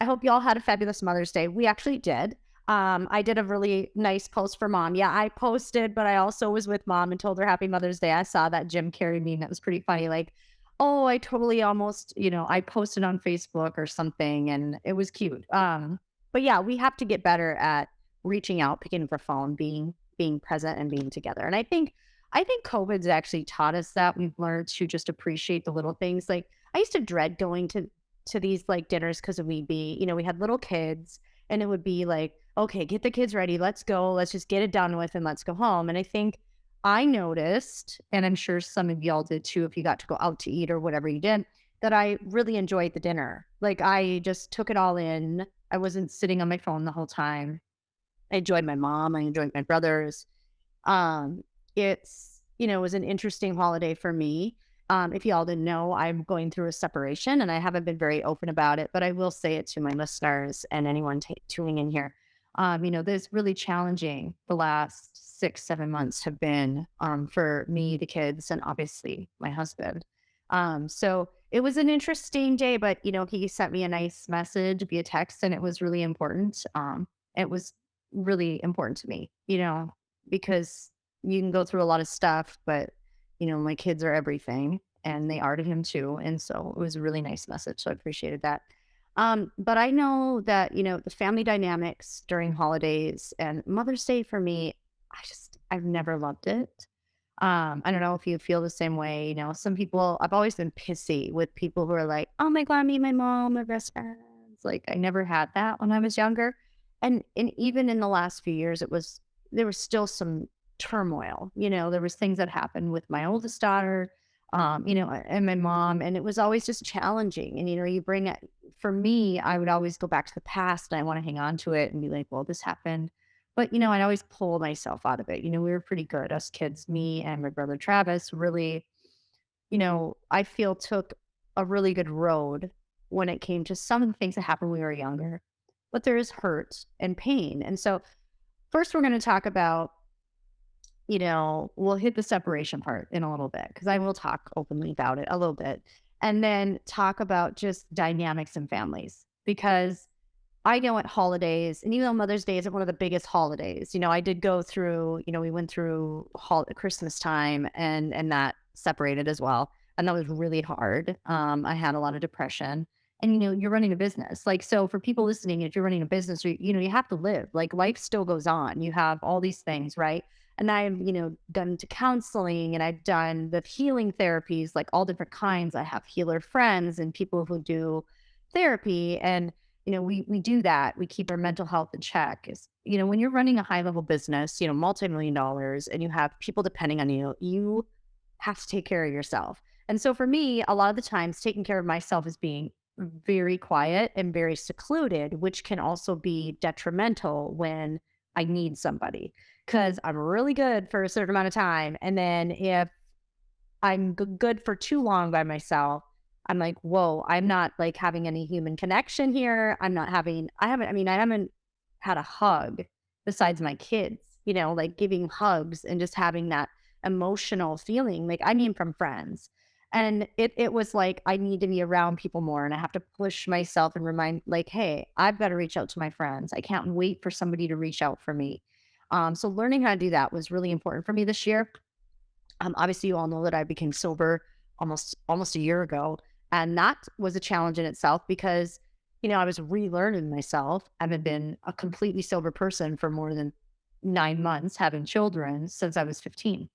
hope y'all had a fabulous Mother's Day. We actually did. I did a really nice post for mom. Yeah, I posted, but I also was with mom and told her happy Mother's Day. I saw that Jim Carrey meme that was pretty funny. Like, oh, I totally almost, I posted on Facebook or something and it was cute. But yeah, we have to get better at reaching out, picking up the phone, being present and being together. And I think COVID's actually taught us that. We've learned to just appreciate the little things. Like I used to dread going to these like dinners because we had little kids and it would be like, okay, get the kids ready. Let's go. Let's just get it done with and let's go home. And I think I noticed, and I'm sure some of y'all did too, if you got to go out to eat or whatever you did, that I really enjoyed the dinner. Like I just took it all in. I wasn't sitting on my phone the whole time. I enjoyed my mom. I enjoyed my brothers. Um, it was an interesting holiday for me. If y'all didn't know, I'm going through a separation and I haven't been very open about it, but I will say it to my listeners and anyone tuning in here. This really challenging the last 6, 7 months have been for me, the kids, and obviously my husband. So it was an interesting day, but he sent me a nice message via text and it was really important. It was really important to me, because you can go through a lot of stuff, but my kids are everything and they are to him too. And so it was a really nice message. So I appreciated that. But I know that, the family dynamics during holidays and Mother's Day for me, I've nenever loved it. I don't know if you feel the same way. Some people, I've always been pissy with people who are like, oh my God, me, my mom, my best friends. Like I never had that when I was younger. And even in the last few years, there was still some turmoil. There was things that happened with my oldest daughter, and my mom, and it was always just challenging. And you bring it for me, I would always go back to the past and I want to hang on to it and be like, well, this happened. But I'd always pull myself out of it. We were pretty good, us kids, me and my brother Travis, really, I feel took a really good road when it came to some of the things that happened when we were younger. But there is hurt and pain. And so first we're going to talk about we'll hit the separation part in a little bit because I will talk openly about it a little bit and then talk about just dynamics in families because I know at holidays, and even though Mother's Day isn't one of the biggest holidays, I did go through, we went through Christmas time and that separated as well. And that was really hard. I had a lot of depression and, you're running a business. Like, so for people listening, if you're running a business, you have to live, like life still goes on. You have all these things, right? And I've, done to counseling and I've done the healing therapies, like all different kinds. I have healer friends and people who do therapy. And, we do that. We keep our mental health in check. Is, when you're running a high level business, multi-million dollars and you have people depending on you, you have to take care of yourself. And so for me, a lot of the times taking care of myself is being very quiet and very secluded, which can also be detrimental when I need somebody because I'm really good for a certain amount of time. And then if I'm good for too long by myself, I'm like, whoa, I'm not like having any human connection here. I haven't had a hug besides my kids, like giving hugs and just having that emotional feeling, like from friends. And it was like, I need to be around people more and I have to push myself and remind like, hey, I've got to reach out to my friends. I can't wait for somebody to reach out for me. So learning how to do that was really important for me this year. Obviously, you all know that I became sober almost a year ago, and that was a challenge in itself because I was relearning myself. I haven't been a completely sober person for more than 9 months, having children since I was 15,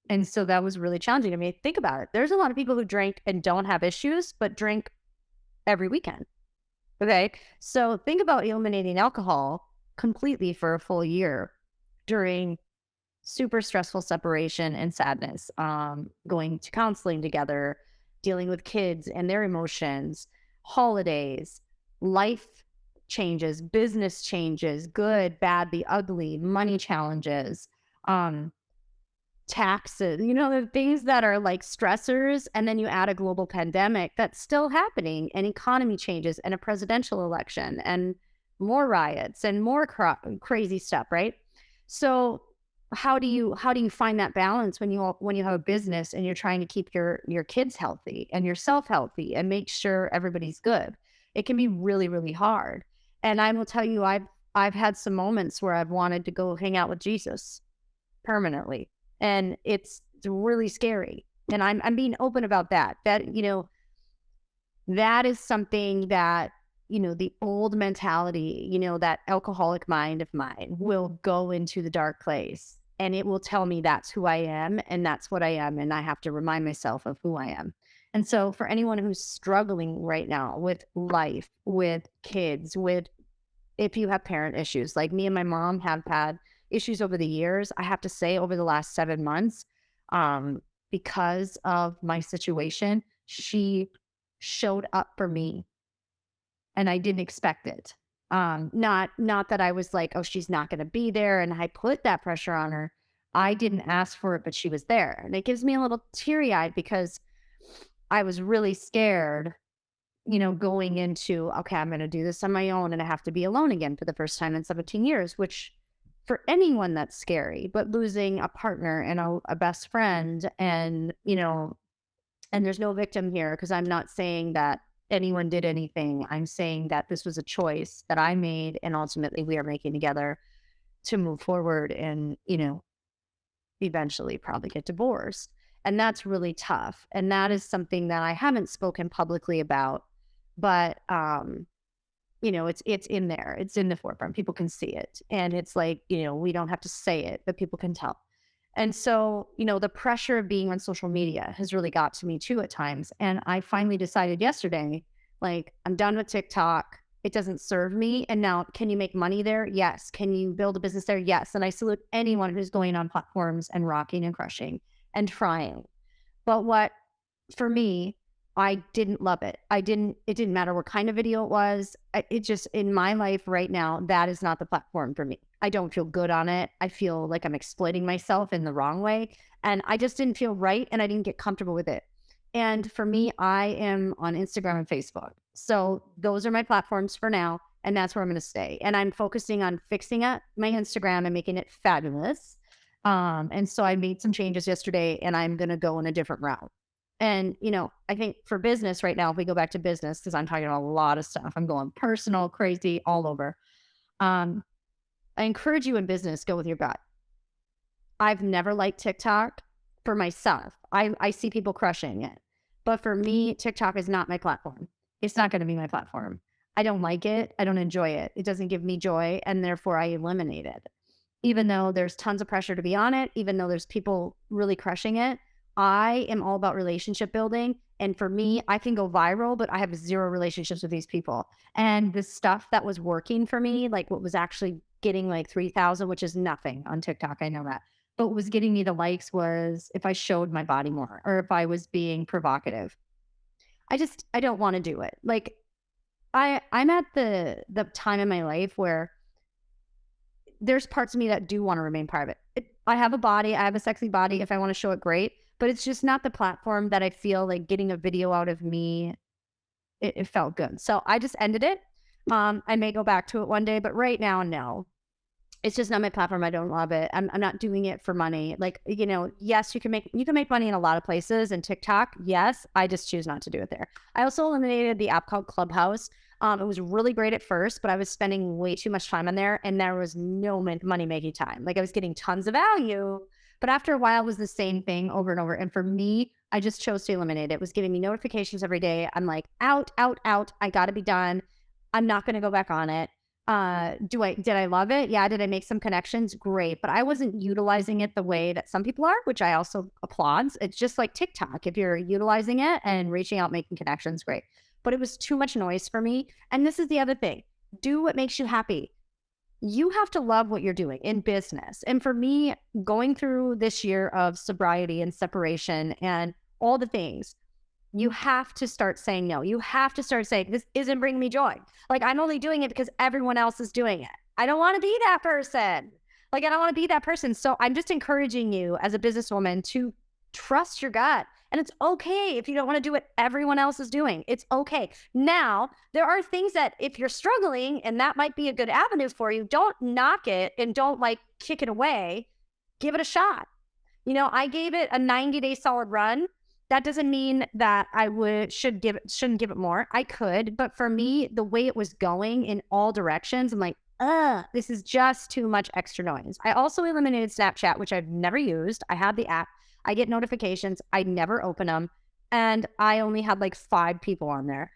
and so that was really challenging. I mean, think about it. There's a lot of people who drink and don't have issues, but drink every weekend. Okay, so think about eliminating alcohol completely for a full year during super stressful separation and sadness, going to counseling together, dealing with kids and their emotions, holidays, life changes, business changes, good, bad, the ugly, money challenges, taxes, the things that are like stressors. And then you add a global pandemic that's still happening and economy changes and a presidential election and more riots and more crazy stuff, right? So how do you find that balance when you have a business and you're trying to keep your kids healthy and yourself healthy and make sure everybody's good? it can be really, really hard. And I will tell you, I've had some moments where I've wanted to go hang out with Jesus permanently. And it's really scary. And I'm being open about that. That, that is something that, the old mentality, that alcoholic mind of mine will go into the dark place and it will tell me that's who I am and that's what I am. And I have to remind myself of who I am. And so for anyone who's struggling right now with life, with kids, with if you have parent issues, like me and my mom have had issues over the years, I have to say over the last 7 months, because of my situation, she showed up for me and I didn't expect it. Not that I was like, oh, she's not going to be there, and I put that pressure on her. I didn't ask for it, but she was there, and it gives me a little teary eyed because I was really scared, going into, okay, I'm going to do this on my own, and I have to be alone again for the first time in 17 years, which for anyone that's scary. But losing a partner and a best friend, and and there's no victim here because I'm not saying that anyone did anything. I'm saying that this was a choice that I made and ultimately we are making together to move forward and, eventually probably get divorced. And that's really tough. And that is something that I haven't spoken publicly about, but it's in there. It's in the forefront. People can see it. And it's like, we don't have to say it, but people can tell. And so, the pressure of being on social media has really got to me too at times. And I finally decided yesterday, like, I'm done with TikTok. It doesn't serve me. And now, can you make money there? Yes. Can you build a business there? Yes. And I salute anyone who's going on platforms and rocking and crushing and trying. But for me, I didn't love it. It didn't matter what kind of video it was. It just, in my life right now, that is not the platform for me. I don't feel good on it. I feel like I'm exploiting myself in the wrong way. And I just didn't feel right and I didn't get comfortable with it. And for me, I am on Instagram and Facebook. So those are my platforms for now. And that's where I'm going to stay. And I'm focusing on fixing up my Instagram and making it fabulous. And so I made some changes yesterday and I'm going to go in a different route. And, I think for business right now, if we go back to business, because I'm talking about a lot of stuff, I'm going personal, crazy, all over. I encourage you in business, go with your gut. I've never liked TikTok for myself. I see people crushing it. But for me, TikTok is not my platform. It's not going to be my platform. I don't like it. I don't enjoy it. It doesn't give me joy. And therefore, I eliminate it. Even though there's tons of pressure to be on it, even though there's people really crushing it, I am all about relationship building. And for me, I can go viral, but I have zero relationships with these people. And the stuff that was working for me, like what was actually getting like 3,000, which is nothing on TikTok, I know that. But what was getting me the likes was if I showed my body more or if I was being provocative. I don't want to do it. Like I'm at the time in my life where there's parts of me that do want to remain private. I have a body. I have a sexy body. If I want to show it, great. But it's just not the platform that I feel like getting a video out of me, it felt good. So I just ended it. I may go back to it one day, but right now, no. It's just not my platform. I don't love it. I'm not doing it for money. Like, yes, you can make money in a lot of places, and TikTok, yes, I just choose not to do it there. I also eliminated the app called Clubhouse. It was really great at first, but I was spending way too much time on there and there was no money making time. Like I was getting tons of value, but after a while it was the same thing over and over. And for me, I just chose to eliminate it. It was giving me notifications every day. I'm like, out. I got to be done. I'm not going to go back on it. Did I love it? Yeah. Did I make some connections? Great. But I wasn't utilizing it the way that some people are, which I also applaud. It's just like TikTok. If you're utilizing it and reaching out, making connections, great. But it was too much noise for me. And this is the other thing. Do what makes you happy. You have to love what you're doing in business. And for me, going through this year of sobriety and separation and all the things, you have to start saying no. You have to start saying, this isn't bringing me joy. Like, I'm only doing it because everyone else is doing it. I don't want to be that person. Like, I don't want to be that person. So I'm just encouraging you as a businesswoman to trust your gut. And it's okay if you don't want to do what everyone else is doing. It's okay. Now, there are things that if you're struggling and that might be a good avenue for you, don't knock it and don't like kick it away. Give it a shot. I gave it a 90-day solid run. That doesn't mean that I shouldn't give it more. I could, but for me, the way it was going in all directions, I'm like, this is just too much extra noise. I also eliminated Snapchat, which I've never used. I have the app. I get notifications. I never open them. And I only had like 5 people on there.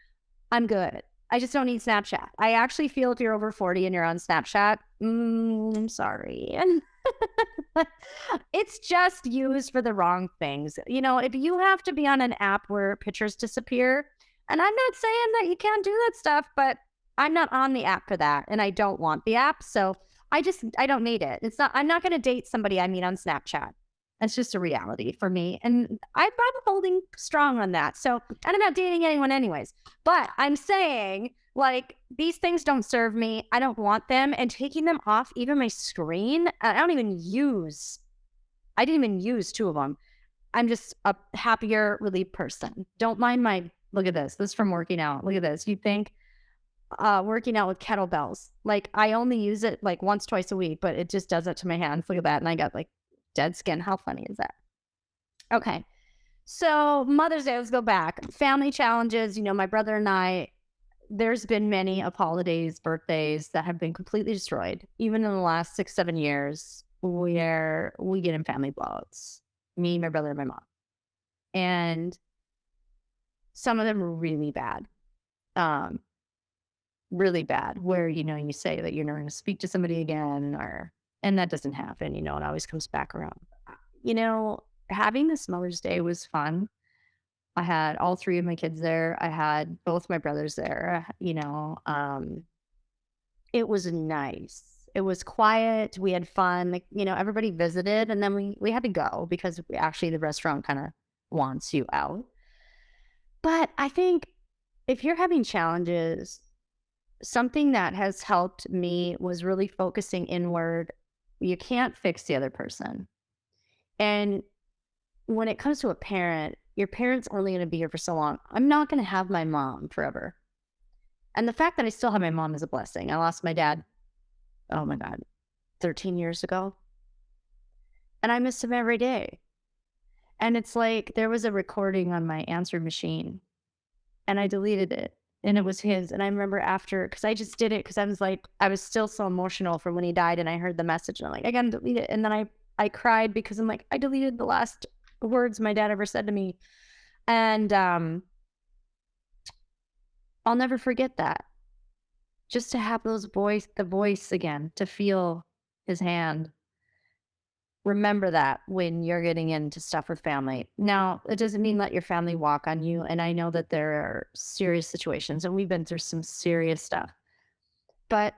I'm good. I just don't need Snapchat. I actually feel if you're over 40 and you're on Snapchat, I'm sorry. It's just used for the wrong things. You know, if you have to be on an app where pictures disappear, and I'm not saying that you can't do that stuff, but I'm not on the app for that and I don't want the app. So I don't need it. I'm not going to date somebody I meet on Snapchat. That's just a reality for me. And I'm holding strong on that. So, and I'm not dating anyone anyways, but I'm saying like these things don't serve me. I don't want them, and taking them off even my screen. I didn't even use 2 of them. I'm just a happier, relieved person. Don't mind look at this. This is from working out. Look at this. You think working out with kettlebells. Like I only use it like once, twice a week, but it just does it to my hands. Look at that. And I got like dead skin. How funny is that? Okay. So Mother's Day, let's go back. Family challenges. You know, my brother and I, there's been many of holidays, birthdays that have been completely destroyed. Even in the last 6, 7 years, where we get in family blowouts. Me, my brother, and my mom. And some of them are really bad. Really bad, where, you know, you say that you're never going to speak to somebody again, and that doesn't happen, you know, it always comes back around. You know, having this Mother's Day was fun. I had all 3 of my kids there. I had both my brothers there, you know, it was nice. It was quiet. We had fun. Like, you know, everybody visited, and then we had to go because actually the restaurant kind of wants you out. But I think if you're having challenges, something that has helped me was really focusing inward. You can't fix the other person. And when it comes to a parent, your parent's only going to be here for so long. I'm not going to have my mom forever. And the fact that I still have my mom is a blessing. I lost my dad, oh my God, 13 years ago. And I miss him every day. And it's like there was a recording on my answer machine and I deleted it. And it was his. And I remember after, because I just did it because I was still so emotional from when he died, and I heard the message and I'm like, I gotta delete it. And then I cried because I'm like, I deleted the last words my dad ever said to me. And I'll never forget that. Just to have the voice again, to feel his hand. Remember that when you're getting into stuff with family. Now, it doesn't mean let your family walk on you. And I know that there are serious situations, and we've been through some serious stuff. But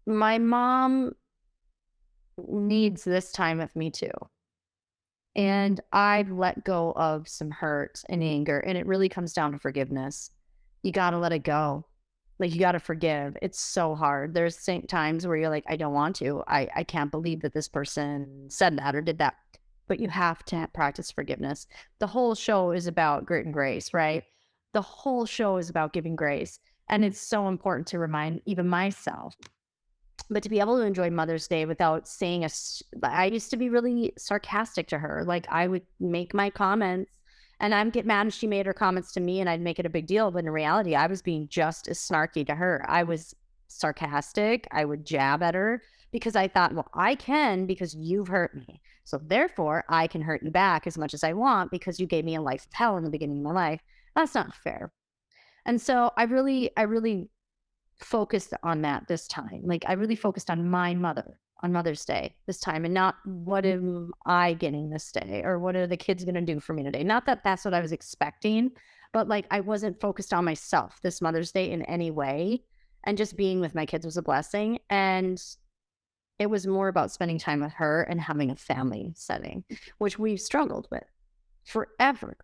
my mom needs this time with me too. And I've let go of some hurt and anger, and it really comes down to forgiveness. You got to let it go. Like, you got to forgive. It's so hard. There's times where you're like, I don't want to. I can't believe that this person said that or did that. But you have to practice forgiveness. The whole show is about grit and grace, right? The whole show is about giving grace. And it's so important to remind even myself. But to be able to enjoy Mother's Day without saying I used to be really sarcastic to her. Like, I would make my comments and I'd get mad if she made her comments to me and I'd make it a big deal. But in reality, I was being just as snarky to her. I was sarcastic. I would jab at her because I thought, well, I can because you've hurt me. So therefore, I can hurt you back as much as I want because you gave me a life of hell in the beginning of my life. That's not fair. And so I really focused on that this time. Like, I really focused on my mother on Mother's Day this time, and not what am I getting this day or what are the kids going to do for me today. Not that that's what I was expecting, but like I wasn't focused on myself this Mother's Day in any way. And just being with my kids was a blessing. And it was more about spending time with her and having a family setting, which we've struggled with forever.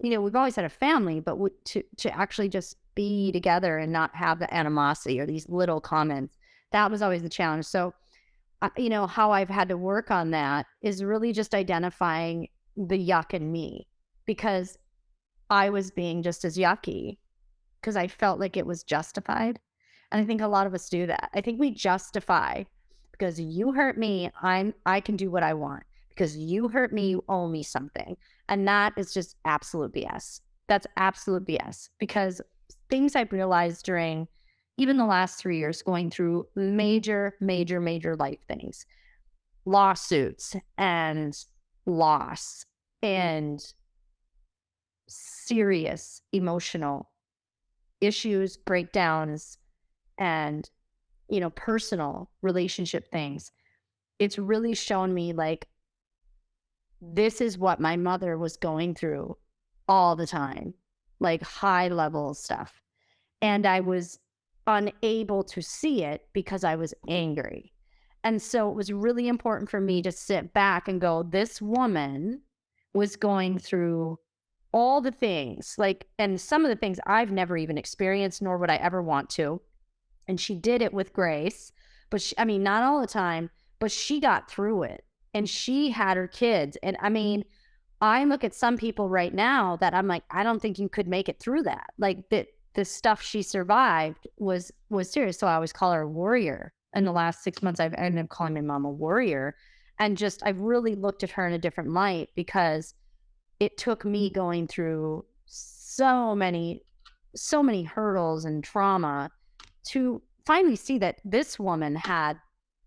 You know, we've always had a family, but to actually just be together and not have the animosity or these little comments, that was always the challenge. So, you know, how I've had to work on that is really just identifying the yuck in me, because I was being just as yucky because I felt like it was justified. And I think a lot of us do that. I think we justify because you hurt me, I can do what I want. Because you hurt me, you owe me something. And that is just absolute BS. That's absolute BS, because things I've realized during even the last 3 years, going through major, major, major life things, lawsuits and loss and serious emotional issues, breakdowns, and, personal relationship things. It's really shown me like this is what my mother was going through all the time, like high level stuff. And I was unable to see it because I was angry. And so it was really important for me to sit back and go, this woman was going through all the things, like, and some of the things I've never even experienced, nor would I ever want to. And she did it with grace, but I mean, not all the time, but she got through it and she had her kids. And I mean, I look at some people right now that I'm like, I don't think you could make it through that. Like the stuff she survived was serious. So I always call her a warrior. In the last 6 months, I've ended up calling my mom a warrior. And just, I've really looked at her in a different light, because it took me going through so many hurdles and trauma to finally see that this woman had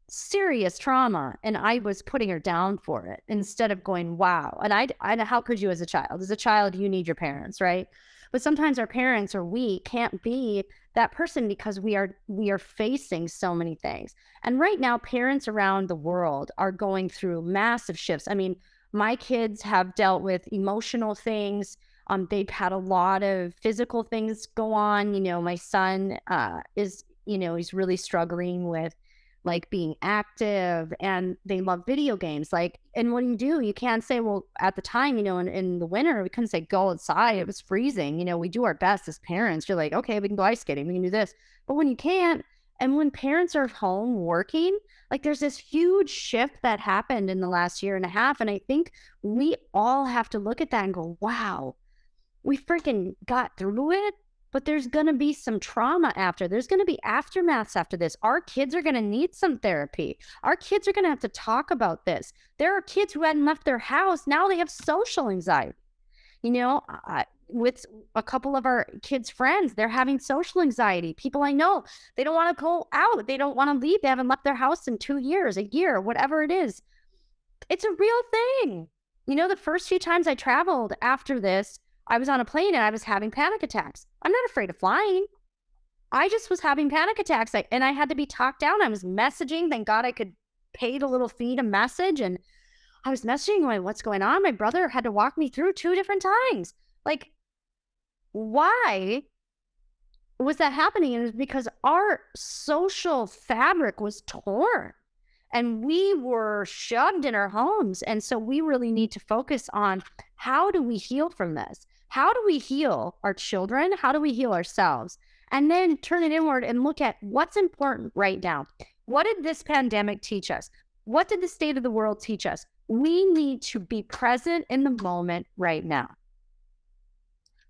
serious trauma, and I was putting her down for it instead of going, wow. And I how could you as a child? As a child, you need your parents, right? But sometimes our parents or we can't be that person because we are facing so many things. And right now, parents around the world are going through massive shifts. I mean, my kids have dealt with emotional things. They've had a lot of physical things go on. My son is, he's really struggling with like being active, and they love video games. Like, and what do? You can't say, well, at the time, in the winter, we couldn't say go outside. It was freezing. We do our best as parents. You're like, okay, we can go ice skating. We can do this. But when you can't, and when parents are home working, like there's this huge shift that happened in the last year and a half. And I think we all have to look at that and go, wow, we freaking got through it. But there's going to be some trauma after. There's going to be aftermaths after this. Our kids are going to need some therapy. Our kids are going to have to talk about this. There are kids who hadn't left their house. Now they have social anxiety. With a couple of our kids' friends, they're having social anxiety. People I know, they don't want to go out. They don't want to leave. They haven't left their house in 2 years, a year, whatever it is. It's a real thing. The first few times I traveled after this, I was on a plane and I was having panic attacks. I'm not afraid of flying. I just was having panic attacks, and I had to be talked down. I was messaging. Thank God I could pay the little fee to message. And I was messaging going, what's going on? My brother had to walk me through 2 different times. Like, why was that happening? And it was because our social fabric was torn and we were shoved in our homes. And so we really need to focus on, how do we heal from this? How do we heal our children? How do we heal ourselves? And then turn it inward and look at what's important right now. What did this pandemic teach us? What did the state of the world teach us? We need to be present in the moment right now.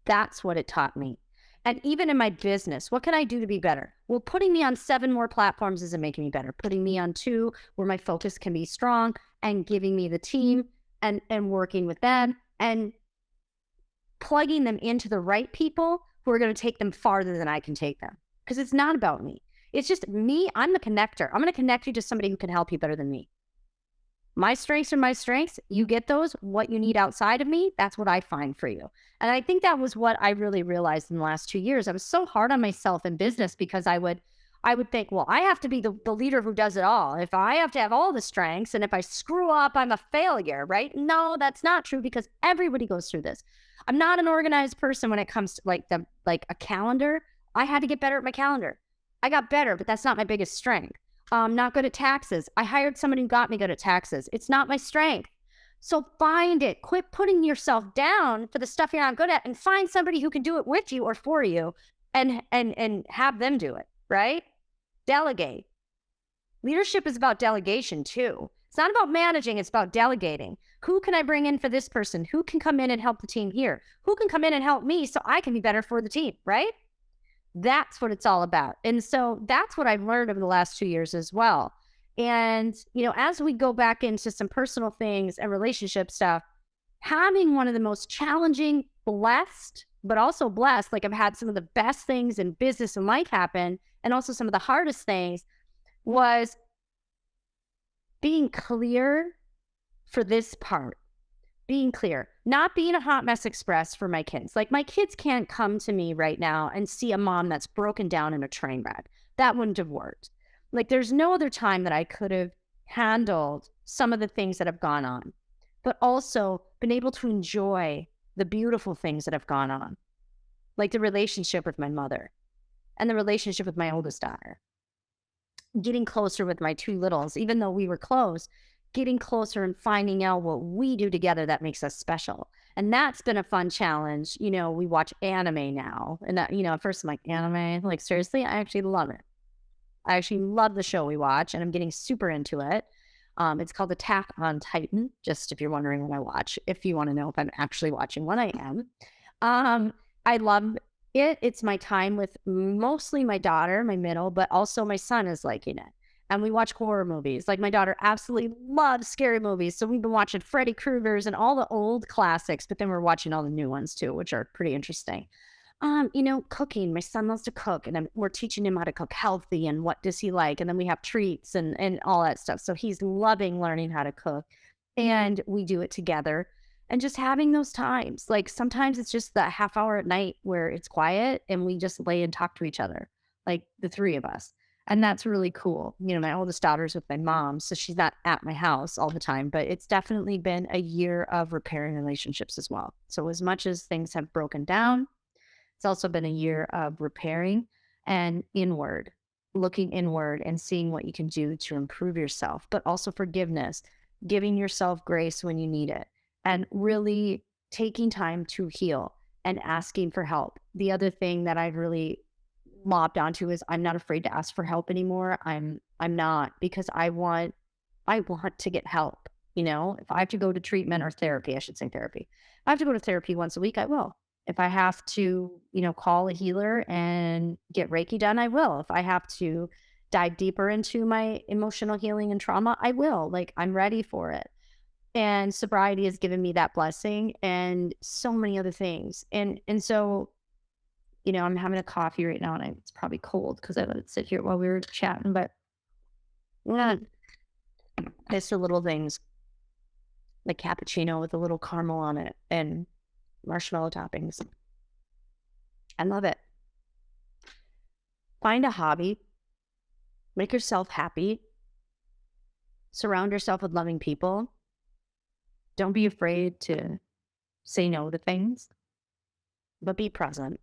That's what it taught me. And even in my business, what can I do to be better? Well, putting me on 7 more platforms isn't making me better. Putting me on 2 where my focus can be strong, and giving me the team and working with them and plugging them into the right people who are going to take them farther than I can take them. Because it's not about me. It's just me. I'm the connector. I'm going to connect you to somebody who can help you better than me. My strengths are my strengths. You get those. What you need outside of me, that's what I find for you. And I think that was what I really realized in the last 2 years. I was so hard on myself in business because I would think, well, I have to be the leader who does it all. If I have to have all the strengths, and if I screw up, I'm a failure, right? No, that's not true, because everybody goes through this. I'm not an organized person when it comes to like a calendar. I had to get better at my calendar. I got better, but that's not my biggest strength. I'm not good at taxes. I hired somebody who got me good at taxes. It's not my strength. So find it. Quit putting yourself down for the stuff you're not good at, and find somebody who can do it with you or for you, and have them do it, right? Delegate. Leadership is about delegation too. It's not about managing, it's about delegating. Who can I bring in for this person? Who can come in and help the team here? Who can come in and help me so I can be better for the team, right? That's what it's all about. And so that's what I've learned over the last 2 years as well. And, as we go back into some personal things and relationship stuff, having one of the most challenging, blessed, but also blessed, like I've had some of the best things in business and life happen, and also some of the hardest things, was being clear for this part. Being clear, not being a hot mess express for my kids. Like, my kids can't come to me right now and see a mom that's broken down in a train wreck. That wouldn't have worked. Like, there's no other time that I could have handled some of the things that have gone on, but also been able to enjoy the beautiful things that have gone on, like the relationship with my mother and the relationship with my oldest daughter, getting closer with my two littles, even though we were close, getting closer and finding out what we do together that makes us special. And that's been a fun challenge. We watch anime now. And, at first I'm like, anime? Like, seriously? I actually love it. I actually love the show we watch, and I'm getting super into it. It's called Attack on Titan, just if you're wondering what I watch. If you want to know if I'm actually watching what I am. I love it. It's my time with mostly my daughter, my middle, but also my son is liking it. And we watch horror movies. Like, my daughter absolutely loves scary movies. So we've been watching Freddy Krueger's and all the old classics, but then we're watching all the new ones too, which are pretty interesting. Cooking. My son loves to cook, and we're teaching him how to cook healthy and what does he like. And then we have treats and all that stuff. So he's loving learning how to cook, and we do it together. And just having those times, like, sometimes it's just that half hour at night where it's quiet and we just lay and talk to each other, like the three of us. And that's really cool. My oldest daughter's with my mom, so she's not at my house all the time, but it's definitely been a year of repairing relationships as well. So as much as things have broken down, it's also been a year of repairing and looking inward and seeing what you can do to improve yourself, but also forgiveness, giving yourself grace when you need it, and really taking time to heal and asking for help. The other thing that I've really mobbed onto is I'm not afraid to ask for help anymore. I'm not, because I want to get help. If I have to go to treatment or therapy, I should say therapy. If I have to go to therapy once a week, I will. If I have to, call a healer and get Reiki done, I will. If I have to dive deeper into my emotional healing and trauma, I will. Like, I'm ready for it. And sobriety has given me that blessing and so many other things. And so, I'm having a coffee right now, and it's probably cold because I let it sit here while we were chatting, but yeah, it's the little things, like cappuccino with a little caramel on it and marshmallow toppings. I love it. Find a hobby, make yourself happy, surround yourself with loving people. Don't be afraid to say no to things, but be present.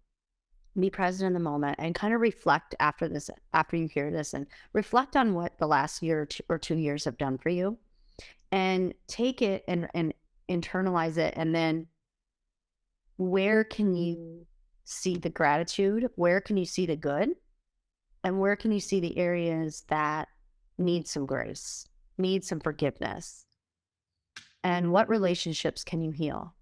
Be present in the moment and kind of reflect after this, after you hear this, and reflect on what the last year or 2 years have done for you, and take it and internalize it. And then, where can you see the gratitude? Where can you see the good? And where can you see the areas that need some grace, need some forgiveness? And what relationships can you heal?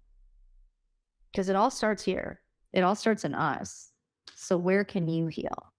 Because it all starts here. It all starts in us. So where can you heal?